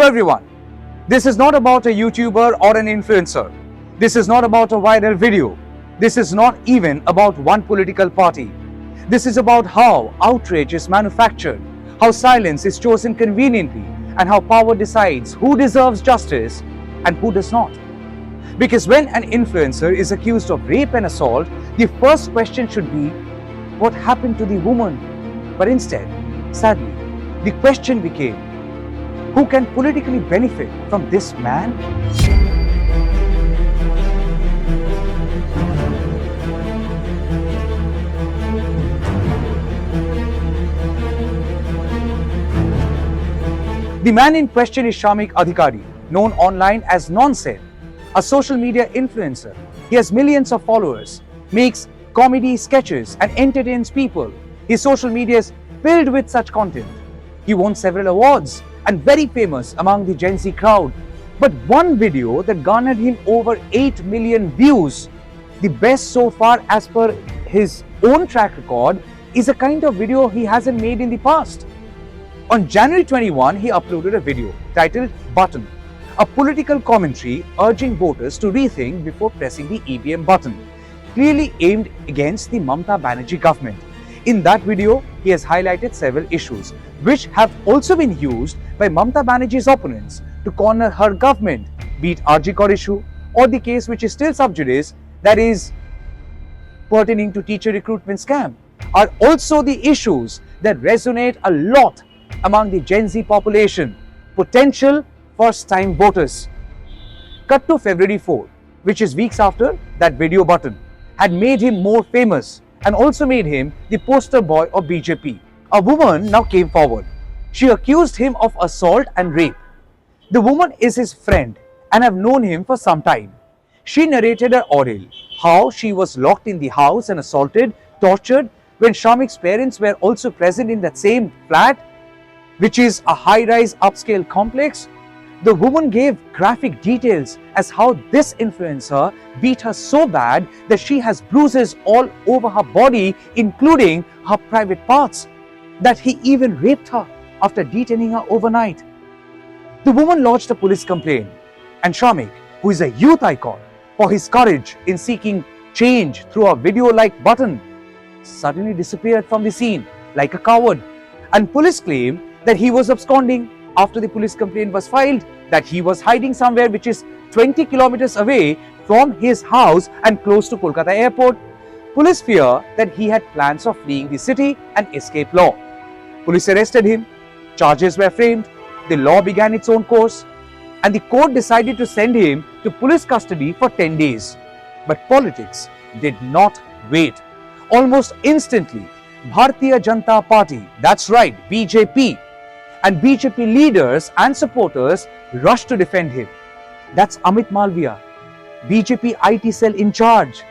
everyone. This is not about a YouTuber or an influencer. This is not about a viral video. This is not even about one political party. This is about how outrage is manufactured, how silence is chosen conveniently, and how power decides who deserves justice and who does not. Because when an influencer is accused of rape and assault, the first question should be, what happened to the woman? But instead, sadly, the question became, who can politically benefit from this man? The man in question is Shamik Adhikari, known online as Nonsane, a social media influencer. He has millions of followers, makes comedy sketches and entertains people. His social media is filled with such content. He won several awards and very famous among the Gen Z crowd. But one video that garnered him over 8 million views, the best so far as per his own track record, is a kind of video he hasn't made in the past. On January 21, he uploaded a video titled Button, a political commentary urging voters to rethink before pressing the EVM button, clearly aimed against the Mamata Banerjee government. In that video, he has highlighted several issues, which have also been used by Mamata Banerjee's opponents to corner her government, be it Arjikor issue or the case which is still sub judice, that is pertaining to teacher recruitment scam, are also the issues that resonate a lot among the Gen Z population, potential first-time voters. Cut to February 4, which is weeks after that video Button had made him more famous and also made him the poster boy of BJP. A woman now came forward. She accused him of assault and rape. The woman is his friend and have known him for some time. She narrated her ordeal, how she was locked in the house and assaulted, tortured when Shamik's parents were also present in that same flat, which is a high-rise upscale complex. The woman gave graphic details as how this influencer beat her so bad that she has bruises all over her body, including her private parts, that he even raped her after detaining her overnight. The woman lodged a police complaint, and Shamik, who is a youth icon for his courage in seeking change through a video like Button, suddenly disappeared from the scene like a coward, and police claim that he was absconding after the police complaint was filed, that he was hiding somewhere which is 20 kilometers away from his house and close to Kolkata airport. Police fear that he had plans of fleeing the city and escape law. Police arrested him, charges were framed, the law began its own course, and the court decided to send him to police custody for 10 days. But politics did not wait. Almost instantly, Bharatiya Janata Party, that's right, BJP, and BJP leaders and supporters rushed to defend him. That's Amit Malviya, BJP IT cell in charge.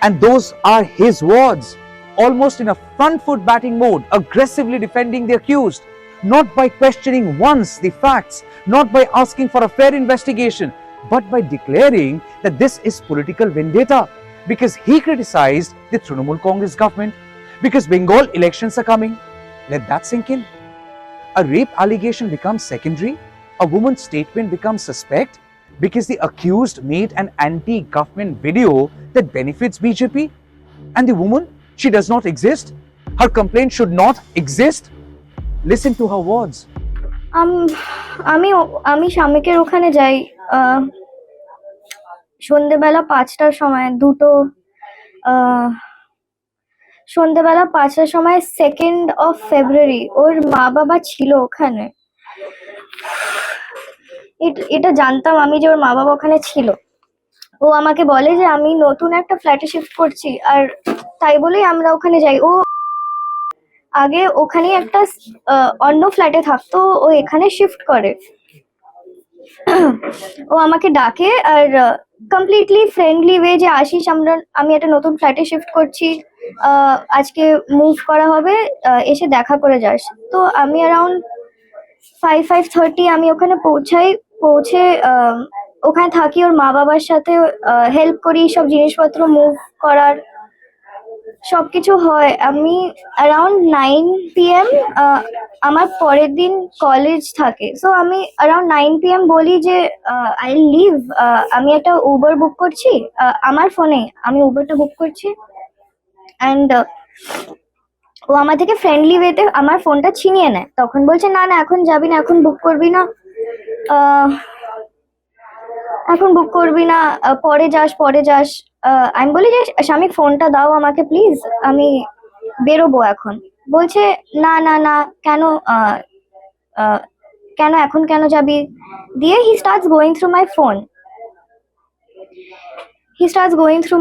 And those are his words, almost in a front foot batting mode, aggressively defending the accused, not by questioning once the facts, not by asking for a fair investigation, but by declaring that this is political vendetta, because he criticized the Trinamool Congress government, because Bengal elections are coming. Let that sink in. A rape allegation becomes secondary, a woman's statement becomes suspect because the accused made an anti-government video that benefits BJP, and the woman, she does not exist. Her complaint should not exist. Listen to her words. আমি শামিকের ওখানে যাই সন্ধ্যেবেলা 5টার সময় সন্ধ্যেবেলা 5টার সময় 2nd of February ওর মা বাবা ছিল ওখানে। এটা জানতাম আমি যে ওর মা বাবা ওখানে ছিল। ও আমাকে বলে যে আমি নতুন একটা ফ্ল্যাটে শিফট করছি, আর তাই বলেই আমরা ওখানে যাই। ও আগে ওখানে একটা অন্য ফ্ল্যাটে থাকতো, ও এখানে শিফট করে। ও আমাকে ডাকে আর কমপ্লিটলি ফ্রেন্ডলি ওয়ে যে আসিস, আমি একটা নতুন ফ্ল্যাটে শিফট করছি, আজকে মুভ করা হবে, এসে দেখা করে যাস। তো আমি অ্যারাউন্ড 5:30 আমি ওখানে পৌঁছে ওখানে থাকি, ওর মা বাবার সাথে হেল্প করি সব জিনিসপত্র মুভ করার। সবকিছু হয়। আমি অ্যারাউন্ড 9 PM আমার পরের দিন কলেজ থাকে, সো আমি অ্যারাউন্ড 9 PM বলি যে আই লিভ, আমি একটা উবার বুক করছি, আমার ফোনে আমি উবারটা বুক করছি। অ্যান্ড ও আমার থেকে ফ্রেন্ডলি ওয়েতে আমার ফোনটা ছিনিয়ে নেয়। তখন বলছে না না এখন যাবি না, এখন বুক করবি না, আহ, এখন বুক করবি না, পরে যাস পরে যাস। আমি বলি যে স্বামীক ফোনটা দাও আমাকে প্লিজ, আমি বেরোবো এখন। বলছে না না না, কেন আহ, কেন এখন কেন যাবি। দিয়ে he starts going through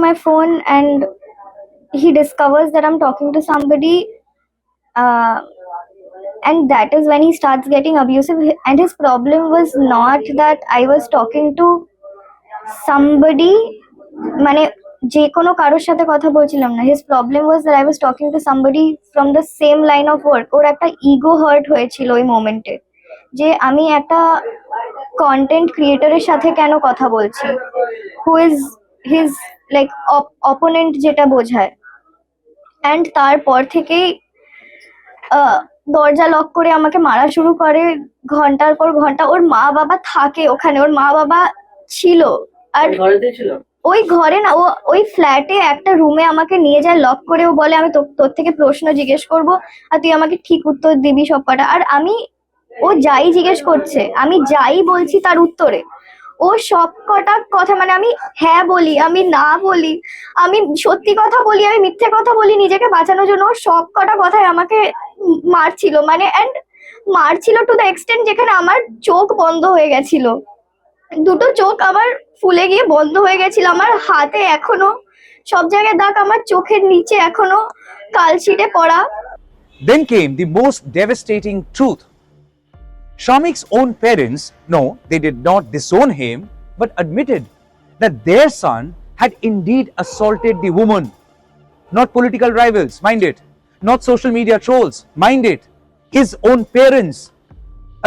my phone and he discovers that I'm talking to somebody, uh, and that is when he starts getting abusive. And his problem was not that I was talking to somebody, মানে যে কোনো কারোর সাথে কথা বলছিলাম না। His problem was that I was talking to somebody from the same line of work. ওর একটা ইগো হার্ট হয়েছিল ওই মোমেন্টে, যে আমি একটা কন্টেন্ট ক্রিয়েটরের সাথে কেন কথা বলছি, who is his like opponent, যেটা বোঝায়। অ্যান্ড তারপর থেকেই দরজা লক করে আমাকে মারা শুরু করে, ঘন্টার পর ঘন্টা। ওর মা বাবা থাকে ওখানে, ওর মা বাবা ছিল। আর ওই ঘরে না, ও ওই ফ্ল্যাটে একটা রুমে আমাকে নিয়ে যায় লক করে। ও বলে আমি তোর থেকে প্রশ্ন জিজ্ঞেস করবো আর তুই আমাকে ঠিক উত্তর দিবি সব কটা। আর আমি, ও যাই জিজ্ঞেস করছে আমি যাই বলছি তার উত্তরে ও সব কটা কথা, মানে আমি হ্যাঁ বলি, আমি না বলি, আমি সত্যি কথা বলি, আমি মিথ্যে কথা বলি নিজেকে বাঁচানোর জন্য। ও সব কটা কথায় আমাকে মারছিল, মানে অ্যান্ড মারছিল টু দ্য এক্সটেন্ট যেখানে আমার চোখ বন্ধ হয়ে গেছিল, দুটো চোখ আমার ফুলে গিয়ে বন্ধ হয়ে গেছিল। আমার হাতে এখনো সব জায়গায় দাগ, আমার চোখের নিচে এখনো কালশিটে পড়া। Then came the most devastating truth. Shamik's own parents, no, they did not disown him, but admitted that their son had indeed assaulted the woman. Not political rivals, mind it. Not social media trolls, mind it. His own parents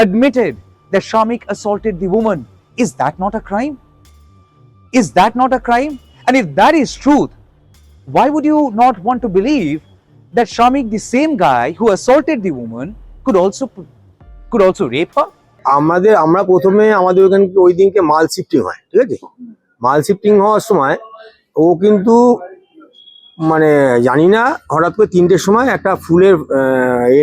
admitted that Shamik assaulted the woman. Is that not a crime? Is that not a crime? And if that is truth, why would you not want to believe that Shamik, the same guy who assaulted the woman, could also rape her? আমরা প্রথমে আমাদের ওখানে ওই দিনকে মাল shifting হয়, ঠিক আছে। মাল শিফটিং হওয়ার সময় ও কিন্তু মানে জানি না হঠাৎ করে 3টের সময় একটা ফুলের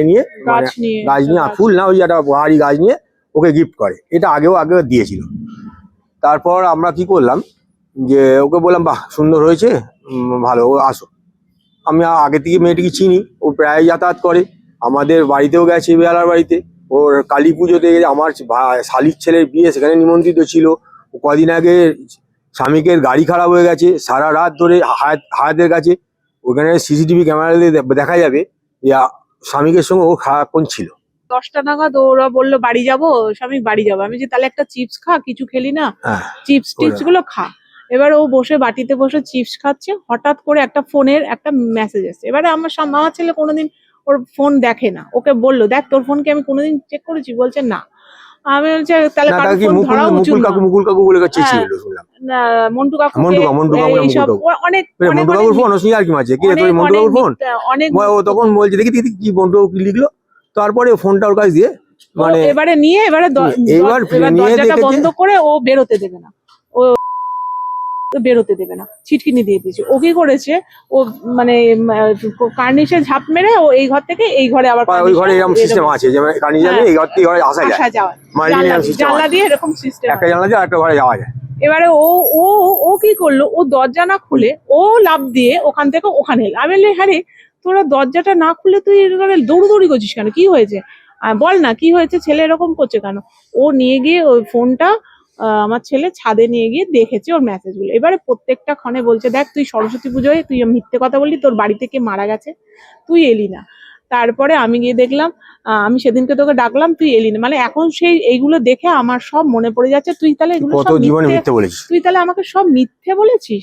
নিয়ে, মানে গাছ নিয়ে, ফুল না, ওই একটা ভারী গাছ নিয়ে ওকে গিফট করে। এটা আগেও দিয়েছিল। তারপর আমরা কি করলাম, যে ওকে বললাম বাহ সুন্দর হয়েছে, ভালো, ও আসো। আমি আগে থেকে মেয়েটিকে চিনি, ও প্রায় যাতায়াত করে, আমাদের বাড়িতেও গেছে, বেহালার বাড়িতে। ওর কালী পুজোতে আমার শালির ছেলের বিয়ে, সেখানে নিমন্ত্রিত ছিল। ও কদিন আগে স্বামীকের গাড়ি খারাপ হয়ে গেছে, সারা রাত ধরে হায়াতের কাছে, ওখানে সিসিটিভি ক্যামেরা দেখা যাবে যে স্বামীকের সঙ্গে ও খারাপক্ষণ ছিল। 10টা নাগাদ ওরা বললো বাড়ি যাবো, স্বামী বাড়ি যাবো। আমি যে তাহলে একটা চিপস খা, কিছু খেলি না, চিপস গুলো খা। এবার ও বসে বাটিতে বসে চিপস খাচ্ছে, হঠাৎ করে একটা ফোনের একটা মেসেজ এসছে। এবারে আমার ছেলে কোনোদিন ওর ফোন দেখে না, ওকে বললো দেখ তোর ফোন কি আমি কোনোদিন চেক করেছি, বলছে না। আমি বলছি তাহলে মুকুল কাকু বলে মন্টু কাকু, অনেক তখন বলছে দেখি কি মন্টু কি লিখলো। তারপরে ফোনটা ওর কাছে দিয়ে মানে এবারে নিয়ে দরজাটা বন্ধ করে ও বেরোতে দেবে না, ছিটকিনি দিয়ে দিয়েছে। ও কি করেছে, ও মানে কার্নিশে ঝাঁপ মেরে ও এই ঘর থেকে এই ঘরে আবার ওই ঘরে এরকম সিস্টেম আছে যে কার্নিশে এই ঘর থেকে ঘরে আসা যায়, জানলা দিয়ে এরকম সিস্টেম, একটা জানলা দিয়ে আরেকটা ঘরে যাওয়া যায়। এবারে ও ও ও কি করলো, ও দরজা না খুলে ও লাফ দিয়ে ওখান থেকে ওখানে এলো। আমি বললাম হ্যাঁ রে, তোরা দরজাটা না খুলে তুই দৌড়দৌড়ি করছিস কেন, কি হয়েছে বল না, কি হয়েছে, ছেলে এরকম করছে কেন। ও নিয়ে গিয়ে ওই ফোনটা আমার ছেলে ছাদে নিয়ে গিয়ে দেখেছে ওর মেসেজ গুলো। এবারে প্রত্যেকটা ক্ষণে বলছে দেখ তুই সরস্বতী পুজোয় তুই মিথ্যে কথা বললি, তোর বাড়ি থেকে মারা গেছে, তুই এলি না। তারপরে আমি গিয়ে দেখলাম, আমি সেদিনকে তোকে ডাকলাম, তুই এলি না। মানে এখন সেই এইগুলো দেখে আমার সব মনে পড়ে যাচ্ছে, তুই তাহলে এগুলো সব মিথ্যে বলেছিস, তুই তাহলে আমাকে সব মিথ্যে বলেছিস।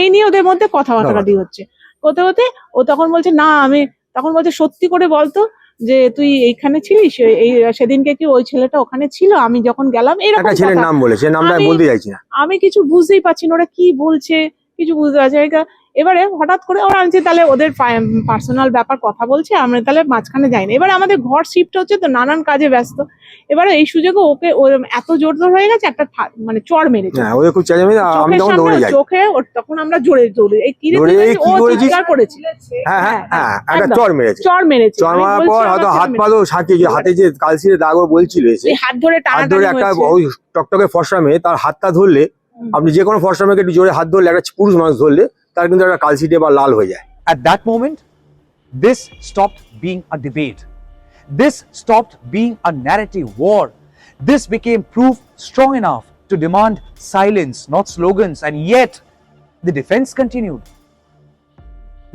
এই নিয়ে ওদের মধ্যে কথাবার্তা হচ্ছে। হতে হতে ও তখন বলছে না, আমি তখন বলছে সত্যি করে বলতো যে তুই এইখানে ছিলিস, এই সেদিনকে কি ওই ছেলেটা ওখানে ছিল আমি যখন গেলাম, এরকম একটা ছেলের নাম বলেছে, নামটা বলতে চাইছি না। আমি কিছু বুঝতেই পারছি না ওরা কি বলছে, কিছু বুঝতে পারছি না। এবারে হঠাৎ করে ওরা আনছে, তাহলে ওদের পার্সোনাল ব্যাপার কথা বলছে, আমরা তাহলে মাঝখানে যাই না। এবারে আমাদের ঘর শিফট হচ্ছে তো, নানান কাজে ব্যস্ত। এবারে এই সুযোগে ওকে এত জোর হয়ে গেছে, একটা মানে চড় মেরেছে ওদের খুব চেঁচামেচি, আমি তখন দৌড়ে যাই। চোখে তখন আমরা জোরে এই কিরে ও চিৎকার করেছে, একটা চড় মেরেছে। চড় মারার পর হয়তো হাত পালো সাঁকিয়ে, হাতে যে কালসিরে দাগ বলছিল, হাত ধরে একটা ওই টকটকে ফর্সা মেয়ে, তার হাতটা ধরলে, আপনি যে কোনো ফর্সা মেয়েকে একটু জোরে হাত ধরলে, একটা পুরুষ মানুষ ধরলে তার কিন্তু একটা কালসিটে বা লাল হয়ে যায়। At that moment, this stopped being a debate. This stopped being a narrative war. This became proof strong enough to demand silence, not slogans, and yet the defense continued.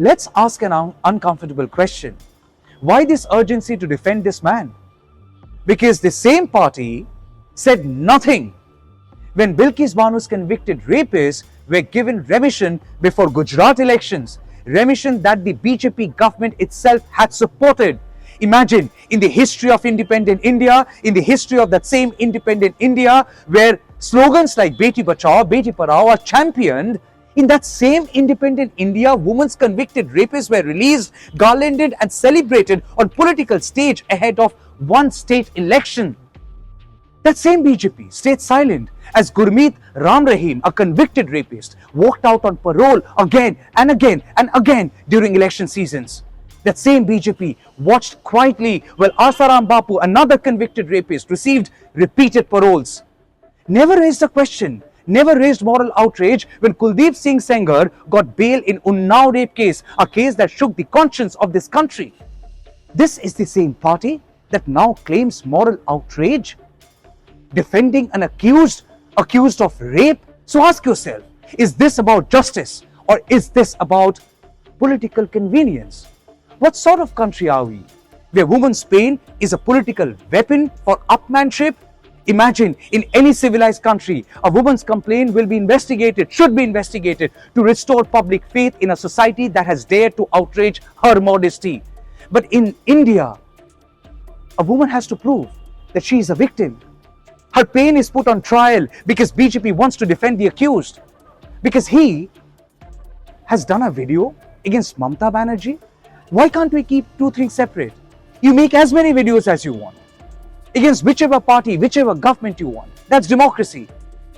Let's ask an uncomfortable question. Why this urgency to defend this man? Because the same party said nothing when Bilkis Banu's convicted rapists were given remission before Gujarat elections, remission that the BJP government itself had supported. Imagine, in the history of independent India, in the history of that same independent India, where slogans like Beti Bachao, Beti Padhao are championed, in that same independent India, women's convicted rapists were released, garlanded and celebrated on political stage ahead of one state election. That same BJP stayed silent as Gurmeet Ram Rahim, a convicted rapist, walked out on parole again and again and again during election seasons. That same BJP watched quietly while Asaram Bapu, another convicted rapist, received repeated paroles. Never raised a question, never raised moral outrage when Kuldeep Singh Sengar got bail in Unnao rape case, a case that shook the conscience of this country. This is the same party that now claims moral outrage, defending an accused of rape. So ask yourself, is this about justice or is this about political convenience? What sort of country are we, where women's pain is a political weapon for upmanship? Imagine, in any civilized country, a woman's complaint will be investigated, should be investigated, to restore public faith in a society that has dared to outrage her modesty. But in India, a woman has to prove that she is a victim. Her pain is put on trial because BJP wants to defend the accused. Because he has done a video against Mamata Banerjee. Why can't we keep two things separate? You make as many videos as you want against whichever party, whichever government you want. That's democracy.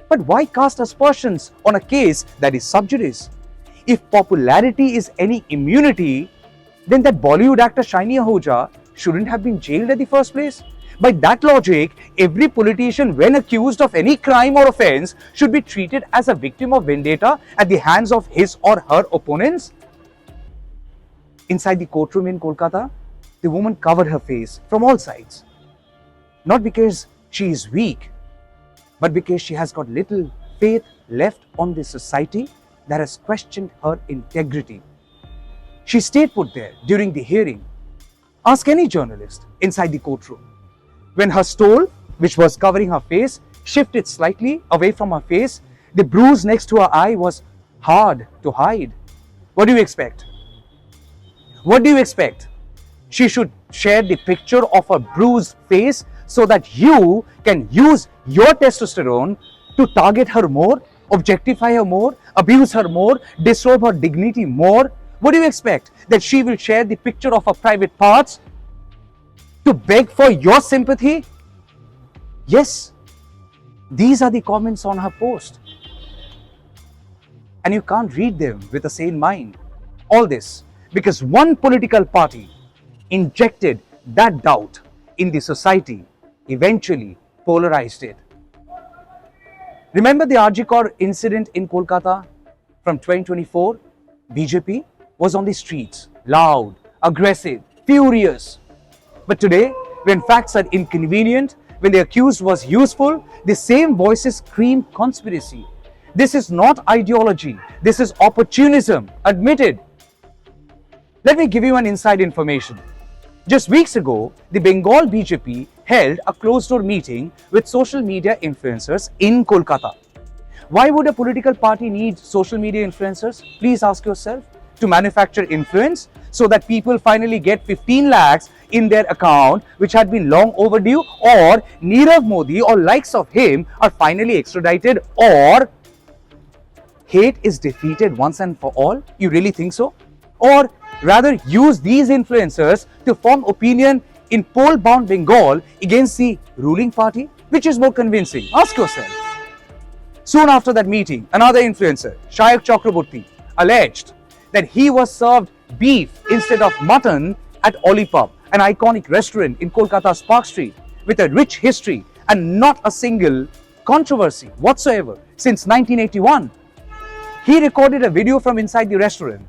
But why cast aspersions on a case that is sub judice? If popularity is any immunity, then that Bollywood actor Shiny Ahuja shouldn't have been jailed at the first place. By that logic, every politician, when accused of any crime or offense, should be treated as a victim of vendetta at the hands of his or her opponents. Inside the courtroom in Kolkata, the woman covered her face from all sides. Not because she is weak, but because she has got little faith left on this society that has questioned her integrity. She stayed put there during the hearing. Ask any journalist inside the courtroom. When her stole, which was covering her face, shifted slightly away from her face, the bruise next to her eye was hard to hide. What do you expect? What do you expect? She should share the picture of her bruised face so that you can use your testosterone to target her more, objectify her more, abuse her more, disrobe her dignity more. What do you expect? That she will share the picture of her private parts to beg for your sympathy? Yes, these are the comments on her post. And you can't read them with a sane mind. All this because one political party injected that doubt in the society, eventually polarized it. Remember the Arjikor incident in Kolkata from 2024? BJP was on the streets, loud, aggressive, furious. But today, when facts are inconvenient, when the accused was useful, the same voices scream conspiracy. This is not ideology. This is opportunism. Admitted. Let me give you an inside information. Just weeks ago, the Bengal BJP held a closed-door meeting with social media influencers in Kolkata. Why would a political party need social media influencers? Please ask yourself. To manufacture influence so that people finally get 15 lakhs in their account, which had been long overdue, or Nirav Modi or likes of him are finally extradited, or hate is defeated once and for all? You really think so? Or rather use these influencers to form opinion in poll-bound Bengal against the ruling party? Which is more convincing? Ask yourself. Soon after that meeting, another influencer, Shayak Chakraborty, alleged that he was served beef instead of mutton at Olipub, an iconic restaurant in Kolkata's Park Street with a rich history and not a single controversy whatsoever since 1981. He recorded a video from inside the restaurant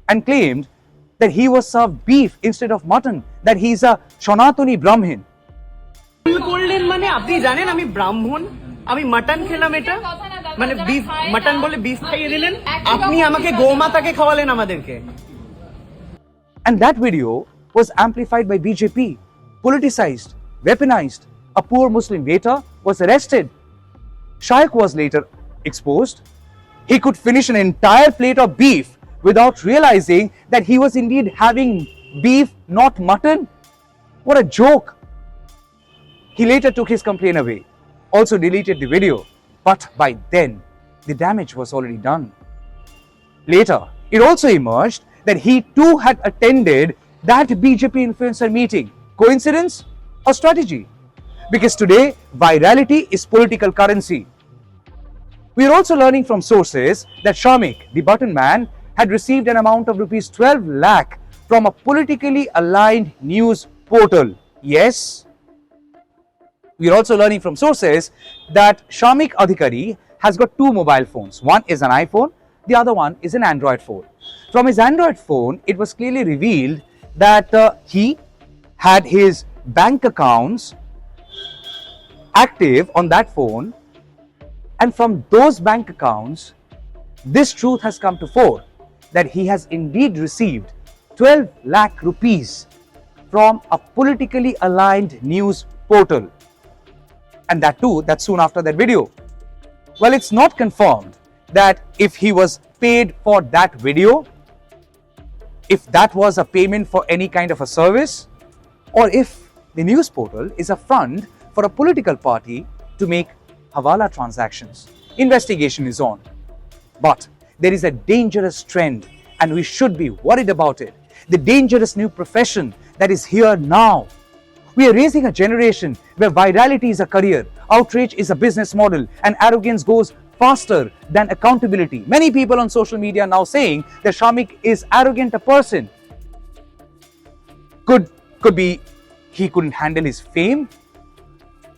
and claimed that he was served beef instead of mutton, that he is a Sanatani Brahmin. করলেন মানে আপনি জানেন আমি ব্রাহ্মণ, আমি mutton খেলাম, এটা মানে বিফ মাটন বলে বিফ খাইয়ে দিলেন, আপনি আমাকে গোমাতাকে খাওয়ালেন আমাদেরকে। And that video was amplified by BJP, politicized, weaponized. A poor Muslim waiter was arrested. Shayak was later exposed. He could finish an entire plate of beef without realizing that he was indeed having beef, not mutton. What a joke. He later took his complaint away, also deleted the video, but by then, the damage was already done. Later, it also emerged that he too had attended that BJP influencer meeting. Coincidence or strategy? Because today, virality is political currency. We are also learning from sources that Shamik, the button man, had received an amount of rupees 12 lakh from a politically aligned news portal. Yes. We are also learning from sources that Shamik Adhikari has got two mobile phones. One is an iPhone, the other one is an Android phone. From his Android phone, it was clearly revealed that he had his bank accounts active on that phone, and from those bank accounts, this truth has come to fore, that he has indeed received 12 lakh rupees from a politically aligned news portal. And that too, that's soon after that video. Well, it's not confirmed that if he was paid for that video, if that was a payment for any kind of a service, or if the news portal is a front for a political party to make hawala transactions. Investigation is on. But there is a dangerous trend, and we should be worried about it. The dangerous new profession that is here now. We are raising a generation where virality is a career, outrage is a business model, and arrogance goes faster than accountability. Many people on social media are now saying that Shamik is arrogant a person. Could be he couldn't handle his fame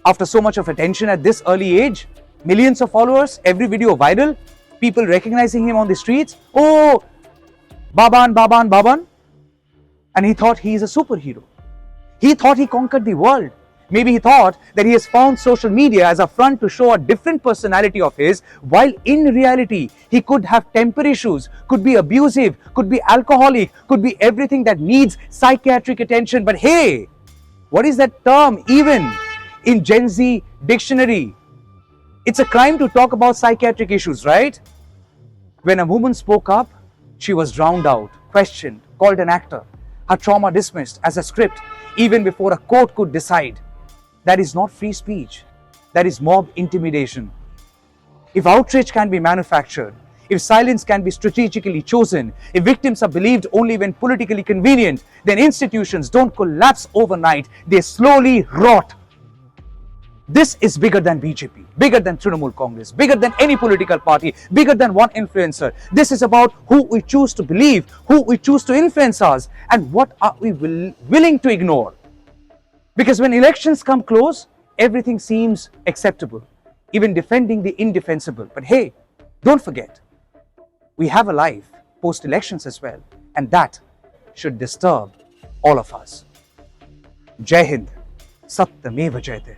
after so much of attention at this early age. Millions of followers, every video viral, people recognizing him on the streets. Oh, Baban, Baban, Baban. And he thought he is a superhero. He thought he conquered the world. Maybe he thought that he has found social media as a front to show a different personality of his, while in reality, he could have temper issues, could be abusive, could be alcoholic, could be everything that needs psychiatric attention. But hey, what is that term even in Gen Z dictionary? It's a crime to talk about psychiatric issues, right? When a woman spoke up, she was drowned out, questioned, called an actor, her trauma dismissed as a script, even before a court could decide. That is not free speech. That is mob intimidation. If outrage can be manufactured, if silence can be strategically chosen, if victims are believed only when politically convenient, then institutions don't collapse overnight, they slowly rot. This is bigger than BJP, bigger than Trinamool Congress, bigger than any political party, bigger than one influencer. This is about who we choose to believe, who we choose to influence us, and what are we willing to ignore. Because when elections come close, everything seems acceptable, even defending the indefensible. But hey, don't forget, we have a life post-elections as well, and that should disturb all of us. Jai Hind, Satyameva Jayate.